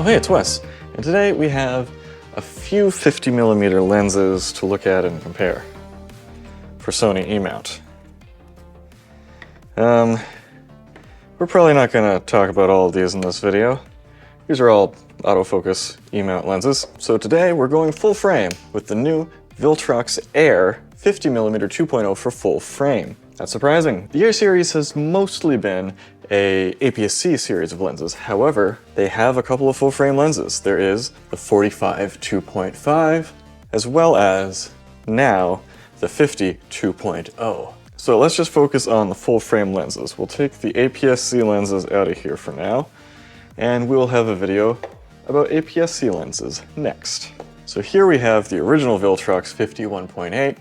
Oh hey, it's Wes, and today we have a few 50mm lenses to look at and compare for Sony E-mount. We're probably not going to talk about all of these in this video. These are all autofocus E-mount lenses, so today we're going full frame with the new Viltrox Air 50mm 2.0 for full frame. Not surprising. The Air series has mostly been a APS-C series of lenses. However, they have a couple of full-frame lenses. There is the 45 2.5, as well as now the 50 2.0. So let's just focus on the full-frame lenses. We'll take the APS-C lenses out of here for now, and we'll have a video about APS-C lenses next. So here we have the original Viltrox 51.8.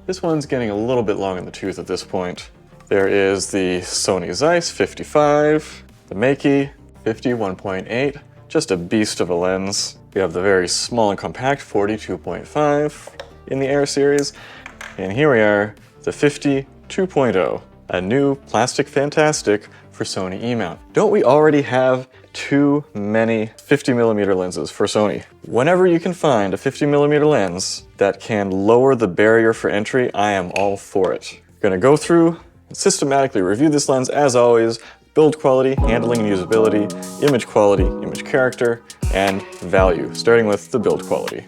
This one's getting a little bit long in the tooth at this point. There is the Sony Zeiss 55, the Bokeh 51.8, just a beast of a lens. We have the very small and compact 42.5 in the Air series, and here we are, the 50 2.0, a new plastic fantastic for Sony E-mount. Don't we already have too many 50mm lenses for Sony? Whenever you can find a 50mm lens that can lower the barrier for entry, I am all for it. I'm gonna go through and systematically review this lens as always: build quality, handling and usability, image quality, image character, and value, starting with the build quality.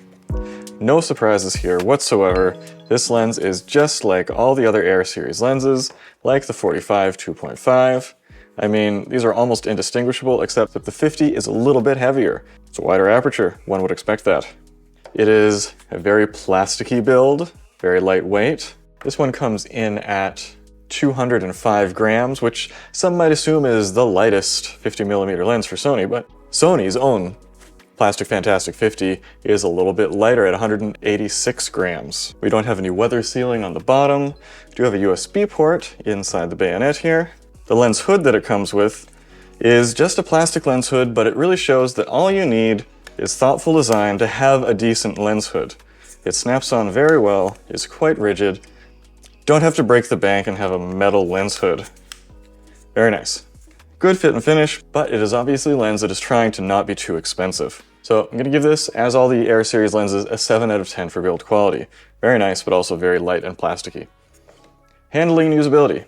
No surprises here whatsoever. This lens is just like all the other Air series lenses, like the 45 2.5. I mean, these are almost indistinguishable, except that the 50 is a little bit heavier. It's a wider aperture, one would expect that. It is a very plasticky build, very lightweight. This one comes in at 205 grams, which some might assume is the lightest 50mm lens for Sony, but Sony's own Plastic Fantastic 50 is a little bit lighter at 186 grams. We don't have any weather sealing on the bottom. We do have a USB port inside the bayonet here. The lens hood that it comes with is just a plastic lens hood, but it really shows that all you need is thoughtful design to have a decent lens hood. It snaps on very well, is quite rigid. Don't have to break the bank and have a metal lens hood. Very nice. Good fit and finish, but it is obviously a lens that is trying to not be too expensive. So I'm going to give this, as all the Air series lenses, a 7 out of 10 for build quality. Very nice, but also very light and plasticky. Handling and usability.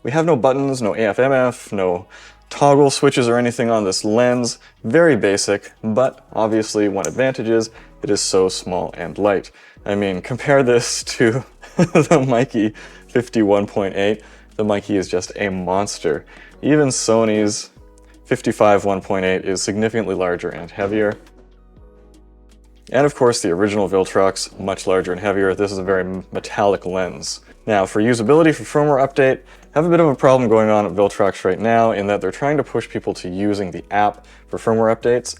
We have no buttons, no AF/MF, no toggle switches or anything on this lens. Very basic, but obviously one advantage is it is so small and light. I mean, compare this to the Bokeh 51.8. The Bokeh is just a monster. Even Sony's 55 1.8 is significantly larger and heavier. And of course the original Viltrox, much larger and heavier. This is a very metallic lens. Now for usability, for firmware update, I have a bit of a problem going on at Viltrox right now in that they're trying to push people to using the app for firmware updates.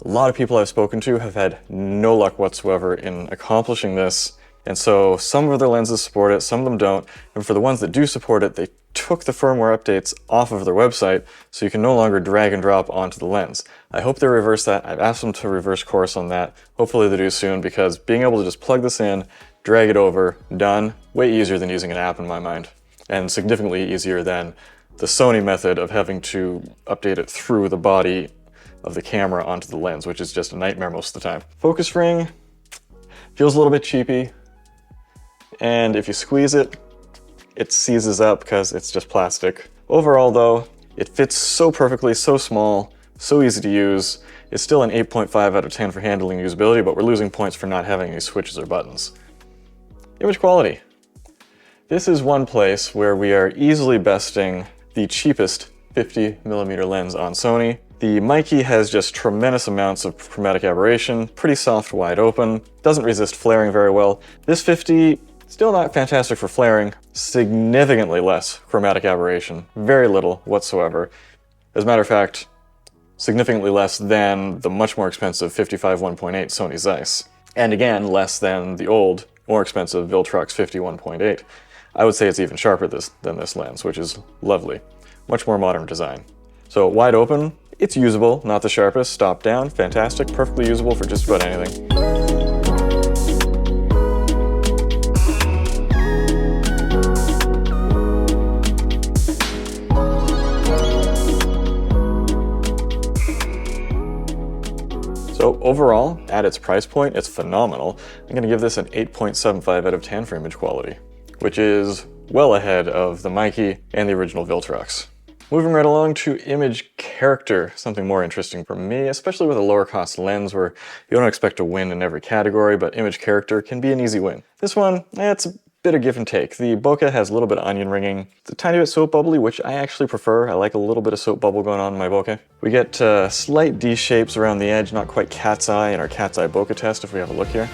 A lot of people I've spoken to have had no luck whatsoever in accomplishing this. And so some of their lenses support it, some of them don't. And for the ones that do support it, they took the firmware updates off of their website, so you can no longer drag and drop onto the lens. I hope they reverse that. I've asked them to reverse course on that. Hopefully they do soon, because being able to just plug this in, drag it over, done, way easier than using an app in my mind. And significantly easier than the Sony method of having to update it through the body of the camera onto the lens, which is just a nightmare most of the time. Focus ring feels a little bit cheapy, and if you squeeze it, it seizes up because it's just plastic. Overall though, it fits so perfectly, so small, so easy to use. It's still an 8.5 out of 10 for handling and usability, but we're losing points for not having any switches or buttons. Image quality. This is one place where we are easily besting the cheapest 50mm lens on Sony. The Bokeh has just tremendous amounts of chromatic aberration, pretty soft, wide open, doesn't resist flaring very well. This 50, still not fantastic for flaring, significantly less chromatic aberration, very little whatsoever. As a matter of fact, significantly less than the much more expensive 55 1.8 Sony Zeiss. And again, less than the old, more expensive Viltrox 51.8. I would say it's even sharper than this lens, which is lovely. Much more modern design. So wide open, it's usable, not the sharpest. Stop down, fantastic, perfectly usable for just about anything. So overall, at its price point, it's phenomenal. I'm going to give this an 8.75 out of 10 for image quality, which is well ahead of the Mikey and the original Viltrox. Moving right along to image character, something more interesting for me, especially with a lower cost lens where you don't expect to win in every category, but image character can be an easy win. This one, it's a bit of give and take. The bokeh has a little bit of onion ringing. It's a tiny bit soap bubbly, which I actually prefer. I like a little bit of soap bubble going on in my bokeh. We get slight D shapes around the edge, not quite cat's eye in our cat's eye bokeh test if we have a look here.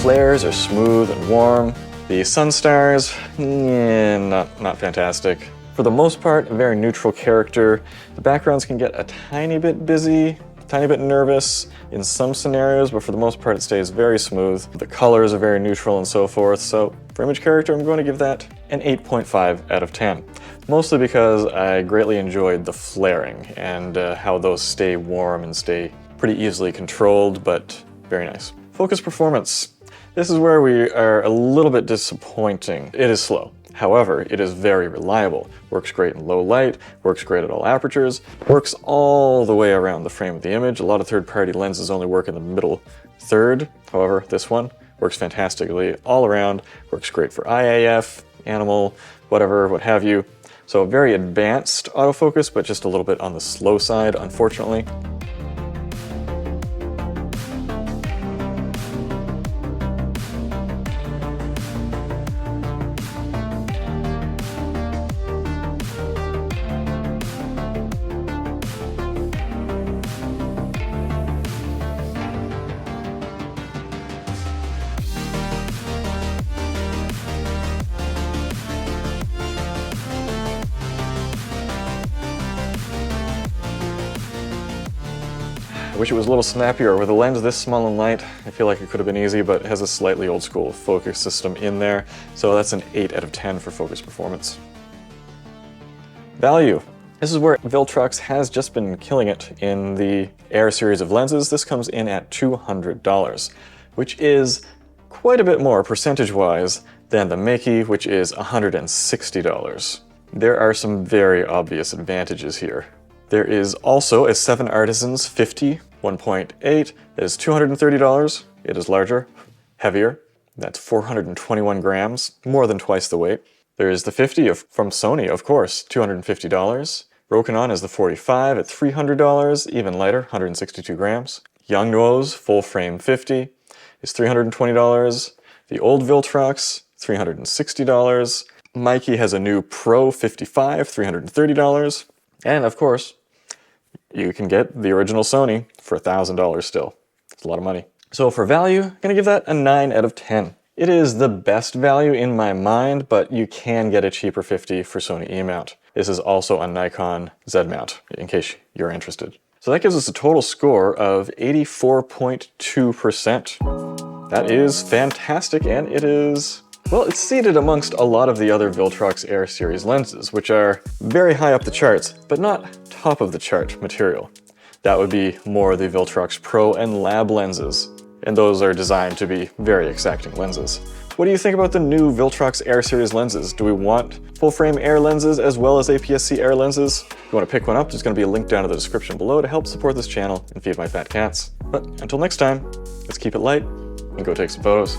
Flares are smooth and warm. The sun stars, not fantastic. For the most part, a very neutral character. The backgrounds can get a tiny bit busy, a tiny bit nervous in some scenarios, but for the most part it stays very smooth. The colors are very neutral and so forth, so for image character I'm going to give that an 8.5 out of 10. Mostly because I greatly enjoyed the flaring and how those stay warm and stay pretty easily controlled, but very nice. Focus performance. This is where we are a little bit disappointing. It is slow. However, it is very reliable. Works great in low light, works great at all apertures, works all the way around the frame of the image. A lot of third-party lenses only work in the middle third. However, this one works fantastically all around, works great for IAF, animal, whatever, what have you. So very advanced autofocus, but just a little bit on the slow side, unfortunately. I wish it was a little snappier. With a lens this small and light, I feel like it could have been easy, but it has a slightly old school focus system in there, so that's an 8 out of 10 for focus performance. Value. This is where Viltrox has just been killing it in the Air series of lenses. This comes in at $200, which is quite a bit more percentage-wise than the Makey, which is $160. There are some very obvious advantages here. There is also a 7 Artisans 50 1.8 that is $230. It is larger, heavier. That's 421 grams, more than twice the weight. There is the 50 from Sony, of course, $250. Rokinon is the 45 at $300, even lighter, 162 grams. Yongnuo's full frame 50 is $320. The old Viltrox, $360. Mikey has a new Pro 55, $330. And of course, you can get the original Sony for $1,000 still. It's a lot of money. So for value, I'm gonna give that a 9 out of 10. It is the best value in my mind, but you can get a cheaper 50 for Sony E-mount. This is also a Nikon Z-mount, in case you're interested. So that gives us a total score of 84.2%. That is fantastic, and it is, well, it's seated amongst a lot of the other Viltrox Air series lenses, which are very high up the charts, but not top of the chart material. That would be more the Viltrox Pro and Lab lenses, and those are designed to be very exacting lenses. What do you think about the new Viltrox Air series lenses? Do we want full-frame Air lenses as well as APS-C Air lenses? If you want to pick one up, there's going to be a link down in the description below to help support this channel and feed my fat cats. But until next time, let's keep it light and go take some photos.